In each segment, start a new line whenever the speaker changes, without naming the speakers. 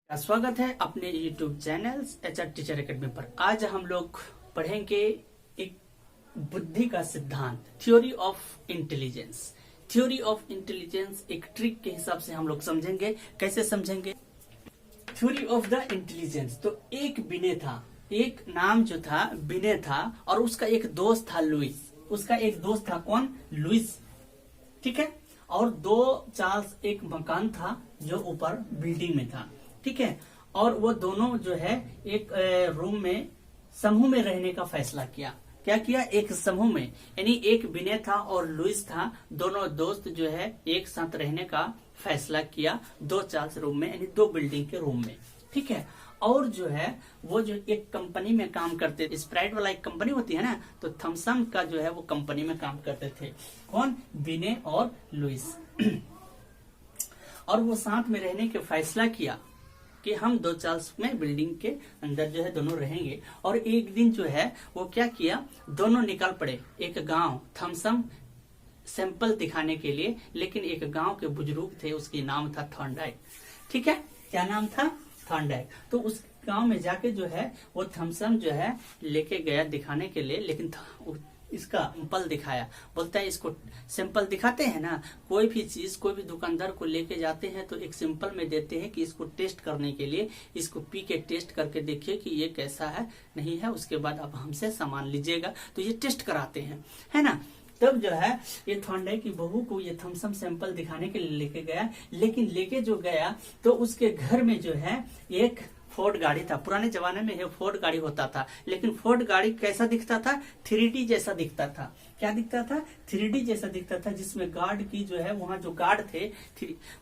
स्वागत है अपने YouTube channel HR teacher academy पर। आज हम लोग पढ़ेंगे एक बुद्धि का सिद्धांत, theory of intelligence. Theory of intelligence एक ट्रिक के हिसाब से हम लोग समझेंगे। कैसे समझेंगे? Theory of the intelligence. तो एक विनय था, एक नाम जो था विनय था, और उसका एक दोस्त था लुइस। उसका एक दोस्त था कौन? लुइस। ठीक है। और दो चार्ल्स, एक मकान था जो ऊपर बिल्डिंग में था। ठीक है। और वो दोनों जो है एक रूम में समूह में रहने का फैसला किया। क्या किया? एक समूह में, यानी एक विनय था और लुइस था, दोनों दोस्त जो है एक साथ रहने का फैसला किया, दो चार्ल्स रूम में, यानी दो बिल्डिंग के रूम में। ठीक है। और जो है वो जो एक कंपनी में काम करते थे, स्प्राइट वाला एक कंपनी होती है ना, तो थम्सन का जो है वो कंपनी में काम करते थे। कौन? विनय और लुइस। और वो साथ में रहने के फैसला किया कि हम दो चार्ल्स में बिल्डिंग के अंदर जो है दोनों रहेंगे। और एक दिन जो है वो क्या किया, दोनों निकल पड़े एक गांव, थम्सन सैंपल दिखाने के लिए। लेकिन एक गांव के बुजुर्ग थे, उसकी नाम था थॉर्नडाइक। ठीक है। क्या नाम था? थॉर्नडाइक। तो उस गांव में जाके जो है वो थम्सन जो है लेके गया दिखाने के लिए, लेकिन इसका सैंपल दिखाया। बोलता है इसको सैंपल दिखाते हैं ना, कोई भी चीज कोई भी दुकानदार को लेके जाते हैं तो एक सैंपल में देते हैं कि इसको टेस्ट करने के लिए, इसको पी के टेस्ट करके देखिए कि ये कैसा है नहीं है, उसके बाद आप हमसे सामान लीजिएगा। तो ये टेस्ट कराते हैं, है ना। तब जो है ये थॉर्नडाइक की बहू को ये थम्सन सैंपल दिखाने के लिए लेके गया। लेकिन लेके जो गया तो उसके घर में जो है एक फोर्ड गाड़ी था। पुराने जमाने में ये फोर्ड गाड़ी होता था, लेकिन फोर्ड गाड़ी कैसा दिखता था? 3D जैसा दिखता था। क्या दिखता था? 3D जैसा दिखता था, जिसमें गार्ड की जो है, वहां जो गार्ड थे,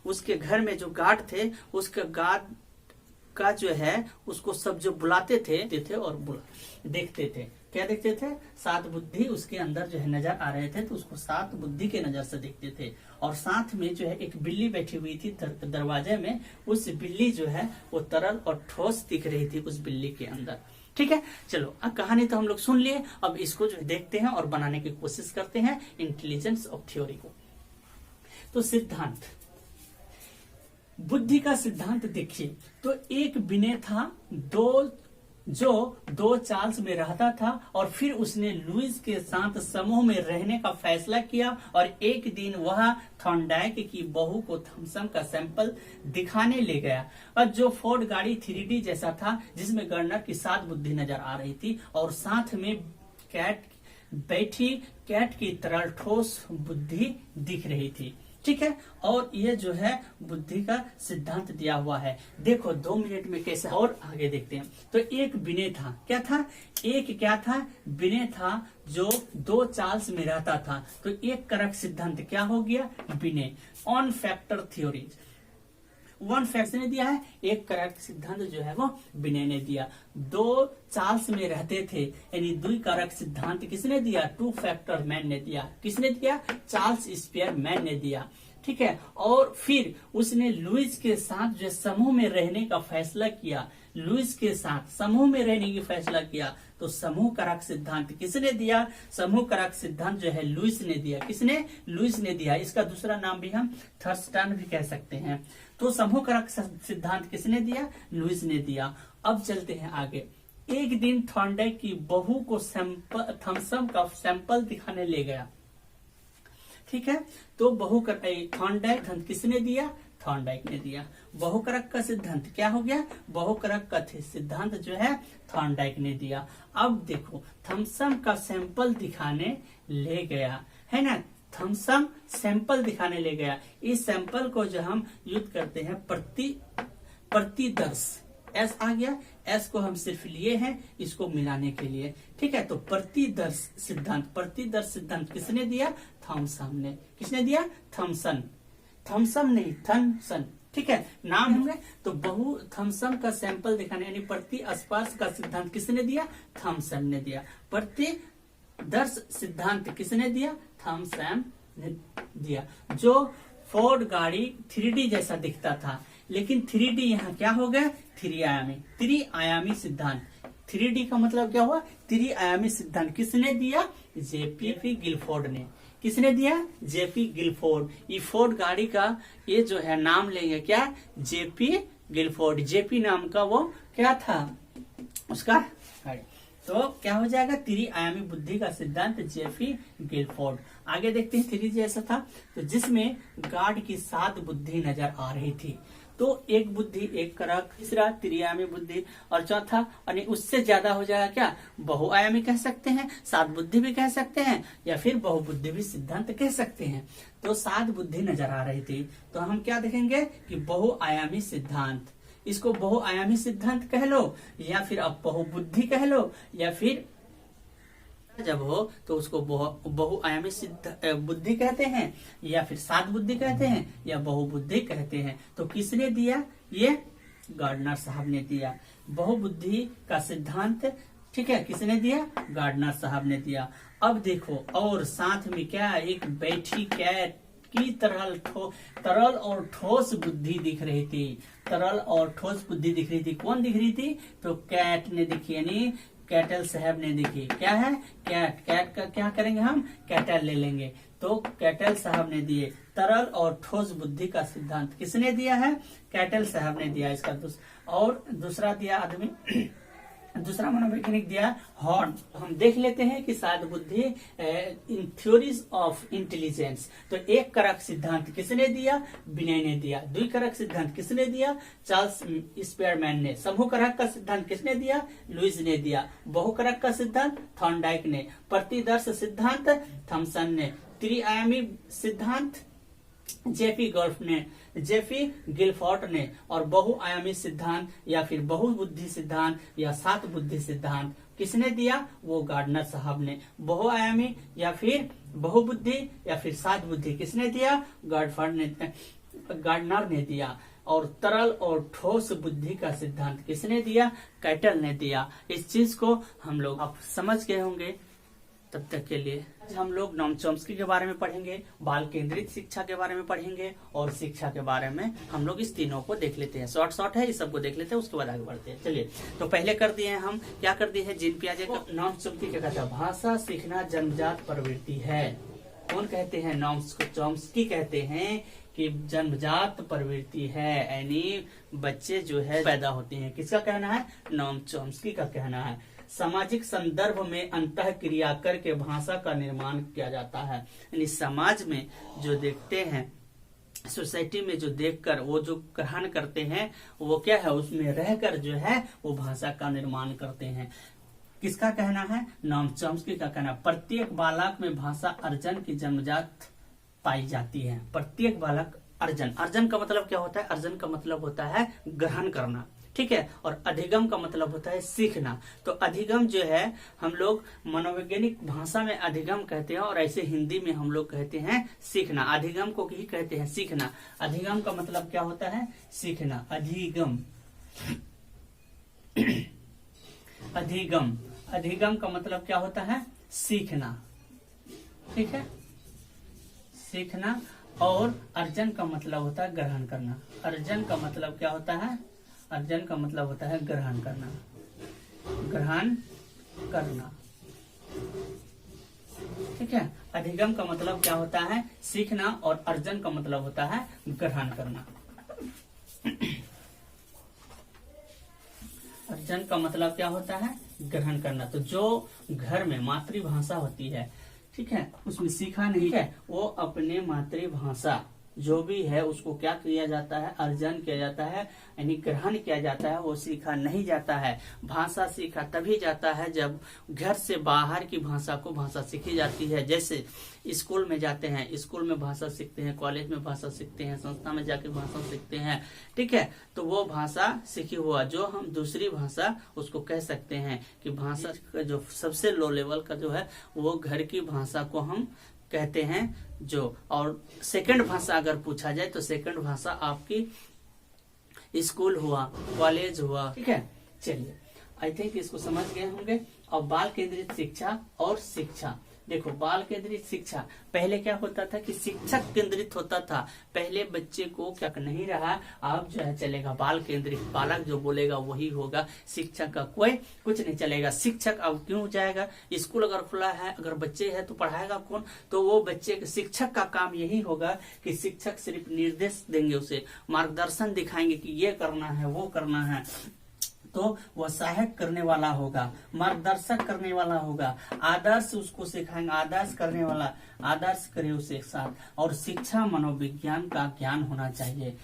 उसके घर में जो गार्ड थे, उसके गार्ड का जो है उसको सब जो बुलाते थे और देखते थे। क्या देखते थे? सात बुद्धि उसके अंदर जो है नजर आ रहे थे, तो उसको सात बुद्धि के नजर से देखते थे। और साथ में जो है एक बिल्ली बैठी हुई थी दरवाजे में। उस बिल्ली जो है वो तरल और ठोस दिख रही थी उस बिल्ली के अंदर। ठीक है। चलो, अब कहानी तो हम लोग सुन लिए, अब इसको जो देखते हैं और बनाने की कोशिश करते हैं इंटेलिजेंस ऑफ थ्योरी को। तो सिद्धांत, बुद्धि का सिद्धांत देखिए। तो एक विनय था, जो दो चार्ल्स में रहता था, और फिर उसने लुइस के साथ समूह में रहने का फैसला किया। और एक दिन वह थॉर्नडाइक की बहू को थम्सन का सैंपल दिखाने ले गया। और जो फोर्ड गाड़ी 3D जैसा था, जिसमें गवर्नर की सात बुद्धि नजर आ रही थी, और साथ में कैट बैठी, कैट की तरह ठोस बुद्धि दिख रही थी। ठीक है। और ये जो है बुद्धि का सिद्धांत दिया हुआ है। देखो 2 मिनट में कैसे, और आगे देखते हैं। तो एक विनय था। क्या था? एक क्या था? विनय था, जो दो चार्ल्स में रहता था। तो एक कारक सिद्धांत क्या हो गया? Vinay. On factor theory, one fact ने दिया है, एक कारक सिद्धांत जो है वो विनय ने दिया। दो चार्ल्स में रहते थे, यानी द्विकारक सिद्धांत किसने दिया? टू फैक्टर मैन ने दिया। किसने दिया? चार्ल्स स्पियर मैन ने दिया। ठीक है। और फिर उसने लुइस के साथ जो समूह में रहने का फैसला किया। लुइस के साथ समूह में रहने की फैसला किया। तो समूह कारक सिद्धांत किसने दिया? समूह कारक सिद्धांत जो है लुइस ने दिया। किसने? लुइस ने दिया। इसका दूसरा नाम भी हम थर्स्टन भी कह सकते हैं। तो समूह कारक सिद्धांत किसने दिया? लुइस ने दिया। अब चलते हैं आगे। एक दिन थॉर्नडाइक की बहू को थम्सन का सैंपल दिखाने ले गया। ठीक है। तो थॉर्नडाइक किसने दिया? थॉर्नडाइक ने दिया। बहुकारक का सिद्धांत क्या हो गया? बहुकारक का सिद्धांत जो है थॉर्नडाइक ने दिया। अब देखो, थम्सन का सैंपल दिखाने ले गया, है ना। थम्सन सैंपल दिखाने ले गया। इस सैंपल को जो हम यूज करते हैं प्रतिदर्श, एस आ गया। एस को हम सिर्फ लिए हैं इसको मिलाने के लिए। ठीक है। तो प्रतिदर्श सिद्धांत किसने दिया? थॉमसन ने। किसने दिया? थॉमसन। थॉमसन नहीं, थॉमसन। ठीक है। नाम है तो थॉमसन का सैंपल दिखाने, यानी प्रतिस्पर्श का सिद्धांत किसने दिया? थॉमसन ने दिया। प्रतिदर्श सिद्धांत किसने दिया? थॉमसन ने दिया। जो फोर्ड गाड़ी 3D जैसा दिखता था, लेकिन 3D यहाँ क्या हो गया? त्रिआयामी सिद्धांत। 3D का मतलब क्या हुआ? त्रिआयामी सिद्धांत किसने दिया? जेपी गिलफोर्ड ने। किसने दिया? JP Guilford. ये फोर्ड गाड़ी का ये जो है नाम लेंगे क्या? जेपी गिलफोर्ड, जेपी नाम का वो क्या था उसका, तो क्या हो जाएगा, त्रिआयामी बुद्धि का सिद्धांत जेपी गिलफोर्ड। आगे देखते हैं, थ्री जैसा था तो जिसमें गार्ड की 7 बुद्धि नजर आ रही थी। तो एक बुद्धि, एक कारक, तीसरा त्रिआयामी बुद्धि, और चौथा यानी उससे ज्यादा हो जाएगा क्या, बहुआयामी कह सकते हैं, 7 बुद्धि भी कह सकते हैं, या फिर बहुबुद्धि भी सिद्धांत कह सकते हैं। तो 7 बुद्धि नजर आ रही थी, तो हम क्या देखेंगे कि बहुआयामी सिद्धांत, इसको बहुआयामी सिद्धांत कह लो, या फिर अब बहुबुद्धि कह लो, या फिर जब हो तो उसको बहुआयामी सिद्ध बुद्धि कहते हैं, या फिर 7 बुद्धि कहते हैं, या बहुबुद्धि कहते हैं। तो किसने दिया, ये गार्डनर साहब ने दिया बहुबुद्धि का सिद्धांत। ठीक है, किसने दिया, गार्डनर साहब ने दिया। अब देखो, और साथ में क्या, एक बैठी कैट की तरल और ठोस बुद्धि दिख रही थी, तरल और ठोस बुद्धि दिख रही थी। कौन दिख रही थी, तो कैट ने दिखी, यानी कैटल साहब ने दिखी। क्या है, कैट, कैट का क्या करेंगे हम, कैटल ले लेंगे। तो कैटल साहब ने दिए तरल और ठोस बुद्धि का सिद्धांत, किसने दिया है, कैटल साहब ने दिया इसका। और दूसरा दिया आदमी, दूसरा मनोवैज्ञानिक दिया हॉर्न। हम देख लेते हैं कि 7 बुद्धि इन थ्योरीज ऑफ इंटेलिजेंस। तो एक कारक सिद्धांत किसने दिया, विनय ने दिया। द्विकारक सिद्धांत किसने दिया, चार्ल्स स्पेयरमैन ने। समूह कारक का सिद्धांत किसने दिया, लुईस ने दिया। बहुकारक का सिद्धांत थॉर्नडाइक ने। प्रतिदर्श सिद्धांत थॉमसन ने। त्रिआयामी सिद्धांत जेपी गिलफोर्ड ने। और बहुआयामी सिद्धांत या फिर बहुबुद्धि सिद्धांत या 7 बुद्धि सिद्धांत किसने दिया, वो गार्डनर साहब ने। बहुआयामी या फिर बहुबुद्धि या फिर 7 बुद्धि किसने दिया, गार्डनर ने दिया। और तरल और ठोस बुद्धि का सिद्धांत किसने दिया, कैटल ने दिया। इस चीज को हम लोग आप समझ गए होंगे। तब तक के लिए हम लोग नोम चॉम्स्की के बारे में पढ़ेंगे, बाल केंद्रित शिक्षा के बारे में पढ़ेंगे, और शिक्षा के बारे में हम लोग इस तीनों को देख लेते हैं। शॉर्ट है, इस सबको देख लेते हैं, उसके बाद आगे बढ़ते हैं। चलिए, तो पहले कर दिए हैं हम, क्या कर दिए हैं, जीन पियाजे का नोम चॉम्स्की क्या कहता है, भाषा सीखना जन्मजात प्रवृत्ति है। कौन कहते हैं, नोम चॉम्स्की कहते हैं कि जन्मजात प्रवृत्ति है, यानी बच्चे जो है पैदा होते हैं। किसका कहना है, नोम चॉम्स्की का कहना है। सामाजिक संदर्भ में अंतः क्रिया करके भाषा का निर्माण किया जाता है, यानी समाज में जो देखते हैं, सोसाइटी में जो देखकर वो जो ग्रहण करते हैं, वो क्या है, उसमें रहकर जो है वो भाषा का निर्माण करते हैं। किसका कहना है, नोम चॉम्स्की का कहना। प्रत्येक बालक में भाषा अर्जन की जन्मजात पाई जाती है। प्रत्येक बालक अर्जन, अर्जन का मतलब क्या होता है, अर्जन का मतलब होता है ग्रहण करना, ठीक है। और अधिगम का मतलब होता है सीखना। तो अधिगम जो है हम लोग मनोवैज्ञानिक भाषा में अधिगम कहते हैं, और ऐसे हिंदी में हम लोग कहते हैं सीखना। अधिगम को ही कहते हैं सीखना। अधिगम का मतलब क्या होता है, सीखना। अधिगम अधिगम अधिगम का मतलब क्या होता है, सीखना, ठीक है, सीखना। और अर्जन का मतलब होता है ग्रहण करना। अर्जन का मतलब क्या होता है, अर्जन का मतलब होता है ग्रहण करना, ग्रहण करना, ठीक है। अधिगम का मतलब क्या होता है, सीखना, और अर्जन का मतलब होता है ग्रहण करना। अर्जन का मतलब क्या होता है, ग्रहण करना। तो जो घर में मातृभाषा होती है, ठीक है, उसमें सीखा नहीं है, वो अपने मातृभाषा जो भी है उसको क्या किया जाता है, अर्जन किया जाता है, यानी ग्रहण किया जाता है, वो सीखा नहीं जाता है। भाषा सीखा तभी जाता है जब घर से बाहर की भाषा को भाषा सीखी जाती है। जैसे स्कूल में जाते हैं, स्कूल में भाषा सीखते हैं, कॉलेज में भाषा सीखते हैं, संस्था में जाके भाषा सीखते हैं, ठीक है। तो वो भाषा सीखी हुआ जो हम दूसरी भाषा उसको कह सकते हैं कि भाषा का जो सबसे लो लेवल का जो है वो घर की भाषा को हम कहते हैं जो। और सेकंड भाषा अगर पूछा जाए तो सेकंड भाषा आपकी स्कूल हुआ, कॉलेज हुआ, ठीक है। चलिए, आई थिंक इसको समझ गए होंगे। और बाल केंद्रित शिक्षा और शिक्षा, देखो बाल केंद्रित शिक्षा, पहले क्या होता था कि शिक्षक केंद्रित होता था, पहले बच्चे को क्या नहीं रहा, अब जो है चलेगा बाल केंद्रित, बालक जो बोलेगा वही होगा, शिक्षक का कोई कुछ नहीं चलेगा। शिक्षक अब क्यों जाएगा, स्कूल अगर खुला है, अगर बच्चे हैं तो पढ़ाएगा कौन, तो वो बच्चे शिक्षक का काम यही होगा कि शिक्षक सिर्फ निर्देश देंगे, उसे मार्गदर्शन दिखाएंगे कि ये करना है वो करना है, तो वह सहायक करने वाला होगा, मार्गदर्शक करने वाला होगा, आदर्श उसको सिखाएंगे, आदर्श करने वाला, आदर्श करे उसे साथ। और शिक्षा मनोविज्ञान का ज्ञान होना चाहिए।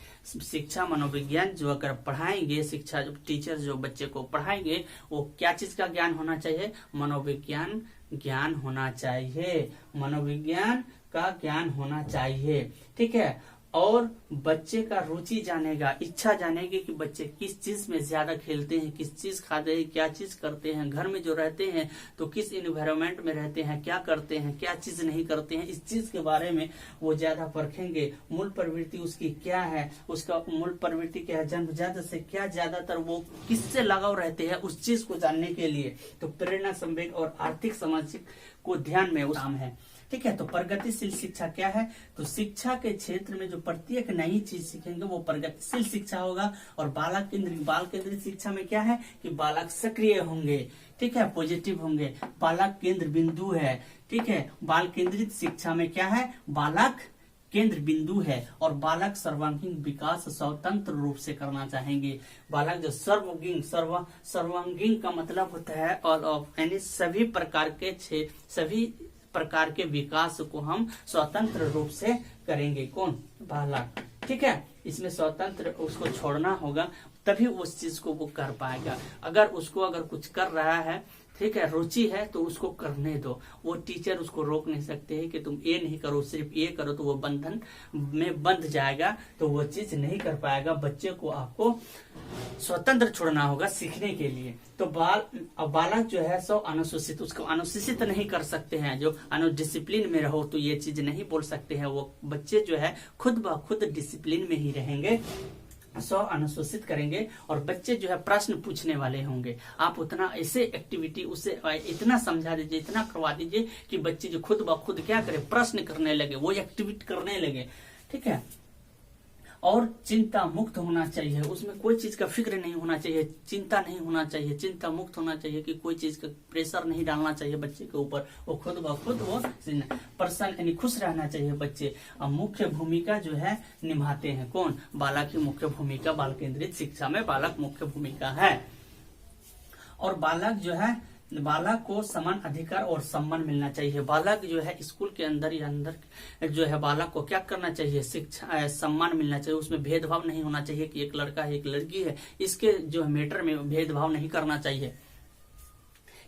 शिक्षा मनोविज्ञान जो अगर पढ़ाएंगे, शिक्षा जो टीचर जो बच्चे को पढ़ाएंगे, वो क्या चीज का ज्ञान होना चाहिए, मनोविज्ञान ज्ञान होना चाहिए, मनोविज्ञान का ज्ञान होना चाहिए। ठीक है, और बच्चे का रुचि जानेगा, इच्छा जानेगी कि बच्चे किस चीज में ज्यादा खेलते हैं, किस चीज खाते हैं, क्या चीज करते हैं, घर में जो रहते हैं तो किस इन्वायरमेंट में रहते हैं, क्या करते हैं, क्या चीज नहीं करते हैं, इस चीज के बारे में वो ज्यादा परखेंगे। मूल प्रवृत्ति उसकी क्या है, उसका मूल प्रवृत्ति क्या है, जन्मजात से क्या ज्यादातर वो किससे लगाव रहते हैं, उस चीज को जानने के लिए तो प्रेरणा, संवेग और आर्थिक सामाजिक को ध्यान में काम है। ठीक है, तो प्रगतिशील शिक्षा क्या है, तो शिक्षा के क्षेत्र में जो प्रत्येक नई चीज सीखेंगे वो प्रगतिशील शिक्षा होगा। और बाल केंद्रित शिक्षा में क्या है कि बालक सक्रिय होंगे, ठीक है, पॉजिटिव होंगे, बालक केंद्र बिंदु है। ठीक है, बाल केंद्रित शिक्षा में क्या है, बालक केंद्र बिंदु है और बालक सर्वांगीण विकास स्वतंत्र रूप से करना चाहेंगे। बालक जो सर्वांगीण का मतलब होता है ऑल ऑफ, यानी सभी प्रकार के विकास को हम स्वतंत्र रूप से करेंगे। कौन, बालक। ठीक है, इसमें स्वतंत्र उसको छोड़ना होगा तभी उस चीज को वो कर पाएगा। अगर कुछ कर रहा है, ठीक है, रुचि है तो उसको करने दो, वो टीचर उसको रोक नहीं सकते हैं कि तुम ये नहीं करो, सिर्फ ये करो, तो वो बंधन में बंध जाएगा, तो वो चीज नहीं कर पाएगा। बच्चे को आपको स्वतंत्र छोड़ना होगा सीखने के लिए। तो बालक जो है सो अनुसूचित, उसको अनुसूचित नहीं कर सकते हैं, जो अनुडिसिप्लिन में रहो तो ये चीज नहीं बोल सकते हैं। वो बच्चे जो है खुद ब खुद डिसिप्लिन में ही रहेंगे, स्व अनुसूचित करेंगे और बच्चे जो है प्रश्न पूछने वाले होंगे। आप उतना ऐसे एक्टिविटी उसे इतना समझा दीजिए, इतना करवा दीजिए कि बच्चे जो खुद ब खुद क्या करे, प्रश्न करने लगे, वो एक्टिविटी करने लगे। ठीक है, और चिंता मुक्त होना चाहिए, उसमें कोई चीज का फिक्र नहीं होना चाहिए, चिंता नहीं होना चाहिए, चिंता मुक्त होना चाहिए कि कोई चीज का प्रेशर नहीं डालना चाहिए बच्चे के ऊपर, वो खुद ब खुद वो प्रसन्न यानी खुश रहना चाहिए बच्चे। और मुख्य भूमिका जो है निभाते हैं कौन, बालक की मुख्य भूमिका, बाल केंद्रित शिक्षा में बालक मुख्य भूमिका है। और बालक को समान अधिकार और सम्मान मिलना चाहिए। बालक जो है स्कूल के अंदर जो है बालक को क्या करना चाहिए, शिक्षा सम्मान मिलना चाहिए, उसमें भेदभाव नहीं होना चाहिए कि एक लड़का है एक लड़की है, इसके जो मैटर में भेदभाव नहीं करना चाहिए।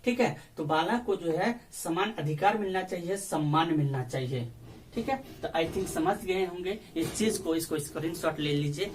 ठीक है, तो बालक को जो है समान अधिकार मिलना चाहिए, सम्मान मिलना चाहिए। ठीक है, तो आई थिंक समझ गए होंगे इस चीज को, इसको स्क्रीनशॉट ले लीजिए।